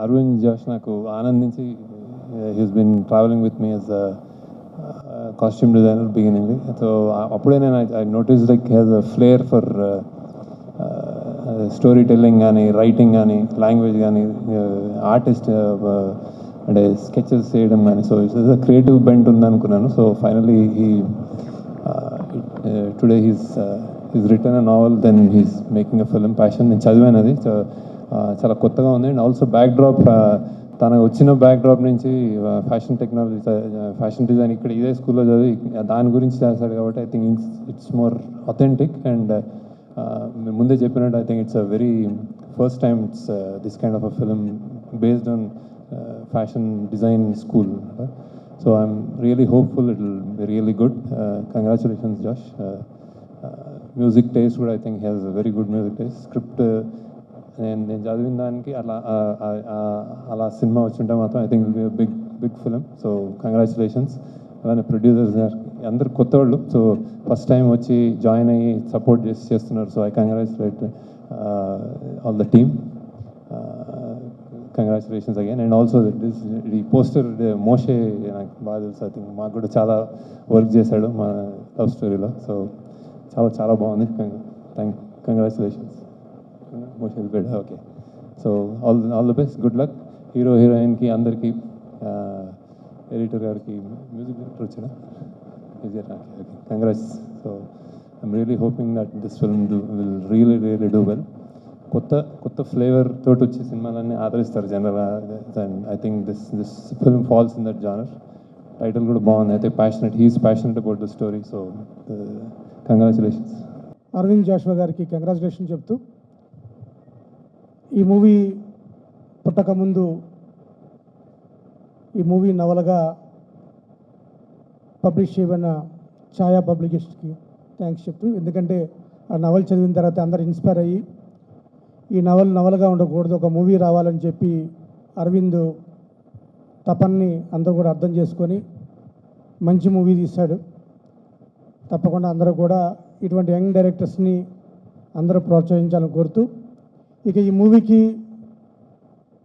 Arvind Josh నాకు ఆనందించి he's been traveling with me as costume designer beginning. So అప్పుడే నేను I notice like has a flair for storytelling కానీ, writing కానీ, language కానీ, artist అంటే స్కెచెస్ చేయడం కానీ. సో ఇట్స్ క్రియేటివ్ బెంట్ ఉందనుకున్నాను. So finally today he's return a novel, then he's making a film passion. నేను చదివాను అది, చాలా కొత్తగా ఉంది. అండ్ ఆల్సో బ్యాక్ డ్రాప్, తనకు వచ్చిన బ్యాక్ డ్రాప్ నుంచి ఫ్యాషన్ టెక్నాలజీ, ఫ్యాషన్ డిజైన్ ఇక్కడ ఇదే స్కూల్లో చదివి దాని గురించి చేస్తాడు కాబట్టి I think it's more authentic. And ముందే చెప్పినట్టు I think it's a very first time it's this kind of a film based on fashion design school. So I'm really hopeful it will be really good. Congratulations Josh. Music taste కూడా I think has a very good music taste. Script నేను చదివిన దానికి అలా cinema వచ్చుంటే మాత్రం I think will be big film. So congratulations. అలానే producers గారు అందరు కొత్త వాళ్ళు, సో ఫస్ట్ టైం వచ్చి జాయిన్ అయ్యి సపోర్ట్ చేస్తున్నారు. So I congratulate all the team. Congratulations again. And also ఈ పోస్టర్ మోషే నాకు బాగా తెలుసు. ఐ థింక్ మాకు కూడా చాలా వర్క్ చేశాడు మా లవ్ స్టోరీలో. సో చాలా బాగుంది. కంగ్రాచులేషన్స్ మోషే good. Okay, so all the best, good luck. Hero హీరోయిన్కి అందరికీ, ఎడిటర్ గారికి, మ్యూజిక్ డైరెక్టర్ వచ్చాడా, congrats. So I'm really hoping that this film will really do well. కొత్త ఫ్లేవర్ తోటి వచ్చే సినిమాలన్నీ ఆదరిస్తారు జనరల్గా. And I think this film falls in that genre. Title కూడా బాగుంది. అయితే he's passionate about the story. So congratulations. Arvind Joshua గారికి కంగ్రాచులేషన్ చెప్తూ, ఈ మూవీ పుట్టకముందు ఈ మూవీ నవలగా పబ్లిష్ చేయబడిన ఛాయా పబ్లికేషన్కి థ్యాంక్స్ చెప్తూ, ఎందుకంటే ఆ నవల చదివిన తర్వాత అందరు ఇన్స్పైర్ అయ్యి ఈ నవలగా ఉండకూడదు, ఒక మూవీ రావాలని చెప్పి అరవింద్ తపన్ని అందరూ కూడా అర్థం చేసుకొని మంచి మూవీ తీశాడు. తప్పకుండా అందరూ కూడా ఇటువంటి యంగ్ డైరెక్టర్స్ని అందరూ ప్రోత్సహించాలని కోరుతూ, ఇక ఈ మూవీకి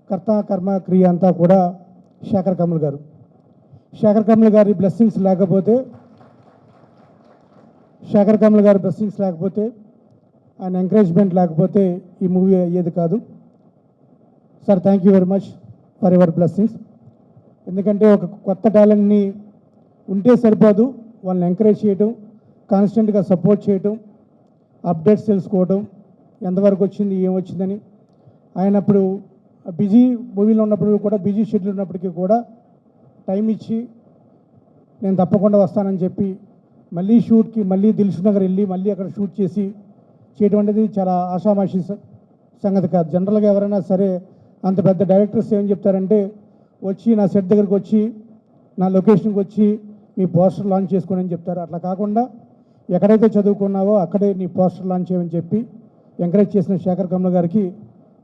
కర్త కర్మ క్రియ అంతా కూడా శేఖర్ కమల్ గారు. శేఖర్ కమల్ గారి బ్లెస్సింగ్స్ లేకపోతే ఆయన ఎంకరేజ్మెంట్ లేకపోతే ఈ మూవీ అయ్యేది కాదు. Sir, thank you very much for your blessings. ఎందుకంటే ఒక కొత్త టాలెంట్ని ఉంటే సరిపోదు, వాళ్ళని ఎంకరేజ్ చేయటం, కాన్స్టెంట్గా సపోర్ట్ చేయటం, అప్డేట్స్ తెలుసుకోవటం, ఎంతవరకు వచ్చింది, ఏం వచ్చిందని. ఆయన అప్పుడు బిజీ మూవీలో ఉన్నప్పుడు కూడా, బిజీ షెడ్యూల్ ఉన్నప్పటికీ కూడా టైం ఇచ్చి నేను తప్పకుండా వస్తానని చెప్పి మళ్ళీ షూట్కి మళ్ళీ దిల్సుఖ్ నగర్ వెళ్ళి మళ్ళీ అక్కడ షూట్ చేసి చేయడం అనేది చాలా ఆషామాషి సంగతి కాదు. జనరల్గా ఎవరైనా సరే అంత పెద్ద డైరెక్టర్స్ ఏం చెప్తారంటే, వచ్చి నా సెట్ దగ్గరికి వచ్చి, నా లొకేషన్కి వచ్చి మీ పోస్టర్ లాంచ్ చేసుకోండి అని చెప్తారు. అట్లా కాకుండా ఎక్కడైతే చదువుకున్నావో అక్కడే నీ పోస్టర్ లాంచ్ చేయమని చెప్పి ఎంకరేజ్ చేసిన శేఖర్ కమల్ గారికి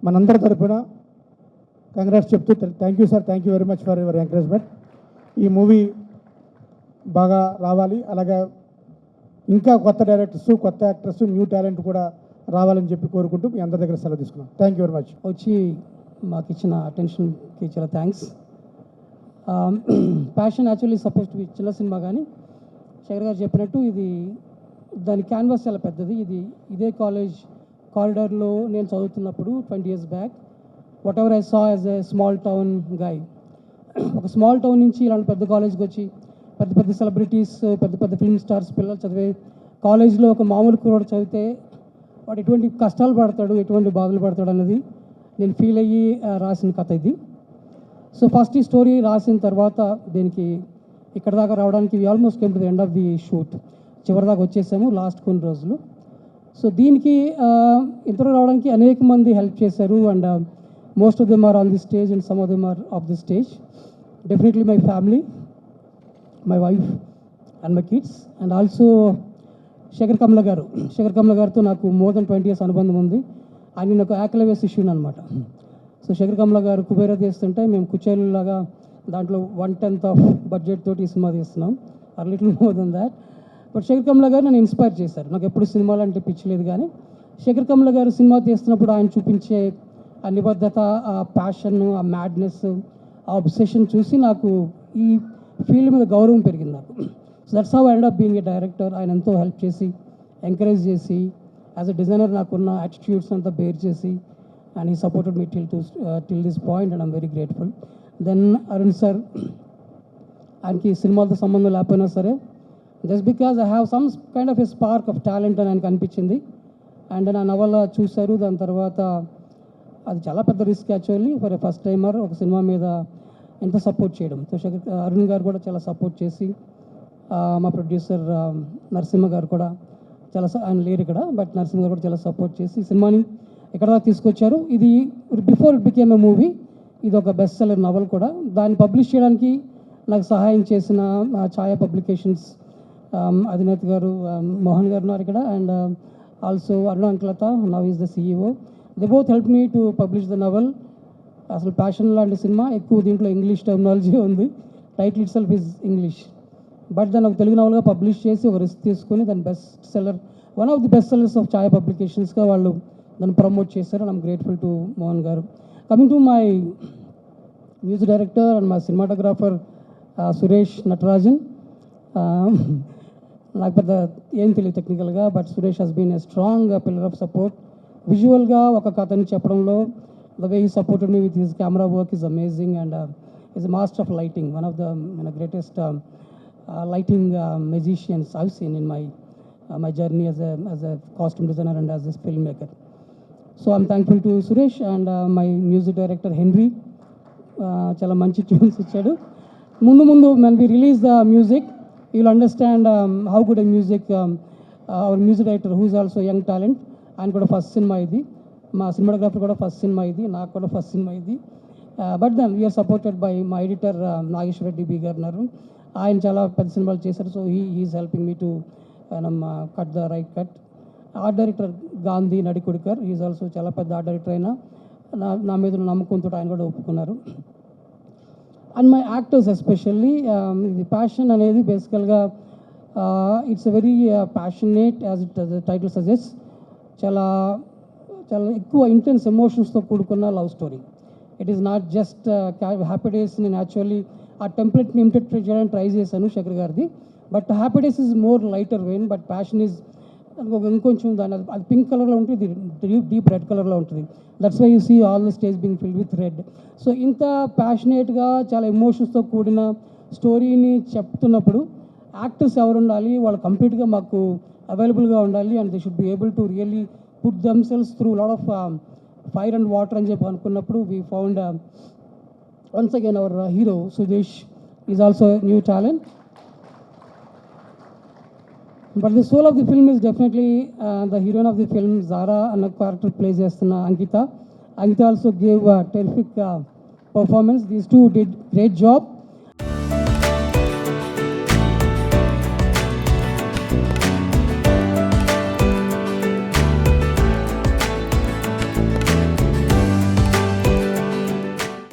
మనందరి తరఫున కంగ్రాట్స్ చెప్తూ, thank you sir, thank you very much for your encouragement. ఈ మూవీ బాగా రావాలి, అలాగే ఇంకా కొత్త డైరెక్టర్స్, కొత్త యాక్టర్స్, న్యూ టాలెంట్ కూడా రావాలని చెప్పి కోరుకుంటూ మీ అందరి దగ్గర సెలవు తీసుకున్నాం. Thank you very much. వచ్చి మాకు ఇచ్చిన అటెన్షన్కి చాలా thanks. Passion actually suppose to be చిన్న సినిమా, కానీ శేఖర్ గారు చెప్పినట్టు ఇది దాని క్యాన్వాస్ చాలా పెద్దది. ఇదే కాలేజ్ కారిడార్లో నేను చదువుతున్నప్పుడు 20 years back, what ever I saw as a small town guy, ఒక స్మాల్ టౌన్ నుంచి ఇలాంటి పెద్ద కాలేజ్కి వచ్చి పెద్ద సెలబ్రిటీస్, పెద్ద ఫిల్మ్ స్టార్స్ పిల్లలు చదివే కాలేజ్లో ఒక మామూలు కుర్రాడు చదివితే వాడు ఎటువంటి కష్టాలు పడతాడు, ఎటువంటి బాధలు పడతాడు అన్నది నేను ఫీల్ అయ్యి రాసిన కథ ఇది. సో ఫస్ట్ ఈ స్టోరీ రాసిన తర్వాత దీనికి ఇక్కడ దాకా రావడానికి we almost came to the end of the shoot. చివరి దాకా వచ్చేసాము లాస్ట్ కొన్ని రోజులు. సో దీనికి ఇంతలో రావడానికి అనేక మంది హెల్ప్ చేశారు. And most of them are on the stage and some of them are off the stage. Definitely my family, my wife and my kids, and also Sekhar Kammula గారితో నాకు మోర్ దెన్ 20 years అనుబంధం ఉంది. ఆయన నాకు యాక్లవే శిష్యుని అనమాట. సో శేఖర్ కమల గారు కుబేరా తీస్తుంటే మేము కుచేలులాగా దాంట్లో 1/10 ఆఫ్ బడ్జెట్ తోటి ఈ సినిమా తీస్తున్నాం, or little more than that. But Sekhar Kammula గారు నన్ను ఇన్స్పైర్ చేశారు. నాకు ఎప్పుడు సినిమాలు అంటే పిచ్చి లేదు, కానీ శేఖర్ కమల గారు సినిమా తీస్తున్నప్పుడు ఆయన చూపించే ఆ నిబద్ధత, ఆ ప్యాషన్, ఆ మ్యాడ్నెస్, ఆ అబ్సెషన్ చూసి నాకు ఈ ఫీల్డ్ మీద గౌరవం పెరిగింది నాకు. So that's how I end up being a director. ఆయన ఎంతో హెల్ప్ చేసి, ఎంకరేజ్ చేసి, యాజ్ అ డిజైనర్ నాకున్న యాటిట్యూడ్స్ అంతా బేర్ చేసి, and he supported me till this point and I'm very grateful. Then Arun sir, ఆయనకి సినిమాలతో సంబంధం లేకపోయినా సరే, just because I have some kind of a spark of talent అని ఆయనకు అనిపించింది. అండ్ నా నవల చూశారు. దాని తర్వాత అది చాలా పెద్ద risk actually for a first timer ఒక సినిమా మీద ఎంత సపోర్ట్ చేయడం. సో అరుణ్ గారు కూడా చాలా సపోర్ట్ చేసి, మా ప్రొడ్యూసర్ నరసింహ గారు కూడా చాలా ఆయన లేరు ఇక్కడ, బట్ నరసింహ గారు కూడా చాలా సపోర్ట్ చేసి సినిమాని ఎక్కడ దాకా తీసుకొచ్చారు. ఇది before it became a movie, ఇది ఒక బెస్ట్ సెల్లర్ నవల్ కూడా. దాన్ని పబ్లిష్ చేయడానికి నాకు సహాయం చేసిన ఛాయా పబ్లికేషన్స్ అధినేత గారు మోహన్ గారు ఉన్నారు ఇక్కడ, and also Aruna Ankalata, now is the CEO. They both help me to publish the novel. అసలు ప్యాషన్ లాంటి సినిమా, ఎక్కువ దీంట్లో ఇంగ్లీష్ టెర్మినాలజీ ఉంది. Title itself is English, but దాన్ని ఒక తెలుగు నవల్గా పబ్లిష్ చేసి ఒక రిస్క్ తీసుకొని దాని best seller, one of the best sellers of Chaaya పబ్లికేషన్స్గా వాళ్ళు దాన్ని ప్రమోట్ చేశారు. And I'm grateful to Mohan గారు. Coming to my music director and my cinematographer Suresh Natarajan. నాకు పెద్ద ఏం తెలియదు టెక్నికల్గా, but Suresh has been a strong pillar of support. విజువల్గా ఒక కథని చెప్పడంలో the way he supported me with his camera work is amazing, and is a master of lighting, one of the greatest lighting magicians I've seen in my journey as a costume designer and as a filmmaker. So I'm thankful to Suresh and my music director Henry. Chala manchi tunes ichadu. Mundu when we release the music, you'll understand how good a music our music director, who is also a young talent, and kuda first cinema idi, ma cinematographer kuda first cinema idi, naaku kuda first cinema idi. But then we are supported by my editor Nageshwar Reddy B garu. ఆయన చాలా పెద్ద సినిమాలు చేశారు. So he's helping me to cut the right cut. Art director Gandhi Nadikudikar, is also చాలా పెద్ద art director అయినా నా మీద నమ్మకంతో ఆయన కూడా ఒప్పుకున్నారు. అండ్ మై యాక్టర్స్ ఎస్పెషల్లీ, ఇది ప్యాషన్ అనేది బేసికల్గా it's a very passionate as it title suggest. చాలా చాలా ఎక్కువ ఇంటెన్స్ ఎమోషన్స్తో కూడుకున్న love story. It is not just happy days. నేను యాక్చువల్లీ ఆ టెంప్లెట్ని ఇమిటేట్ చేయడానికి ట్రై చేశాను శేఖర్ గారిది, but happy days is more lighter vein, but passion is ఇంకొంచెం దాని అది పింక్ కలర్లో ఉంటుంది, డీప్ రెడ్ కలర్లో ఉంటుంది. That's why you see all the stage being filled with red. So ఇంత ప్యాషనేట్గా చాలా ఎమోషన్స్తో కూడిన స్టోరీని చెప్తున్నప్పుడు యాక్టర్స్ ఎవరు ఉండాలి, వాళ్ళు కంప్లీట్గా మాకు అవైలబుల్గా ఉండాలి, and they should be able to really put themselves through lot of fire and water అని చెప్పి అనుకున్నప్పుడు we found once again our hero Sudesh is also a new talent. But the soul of the film is definitely the heroine of the film, Zara, and a character plays chestunna Ankita. Ankita also gave a terrific performance. These two did great job.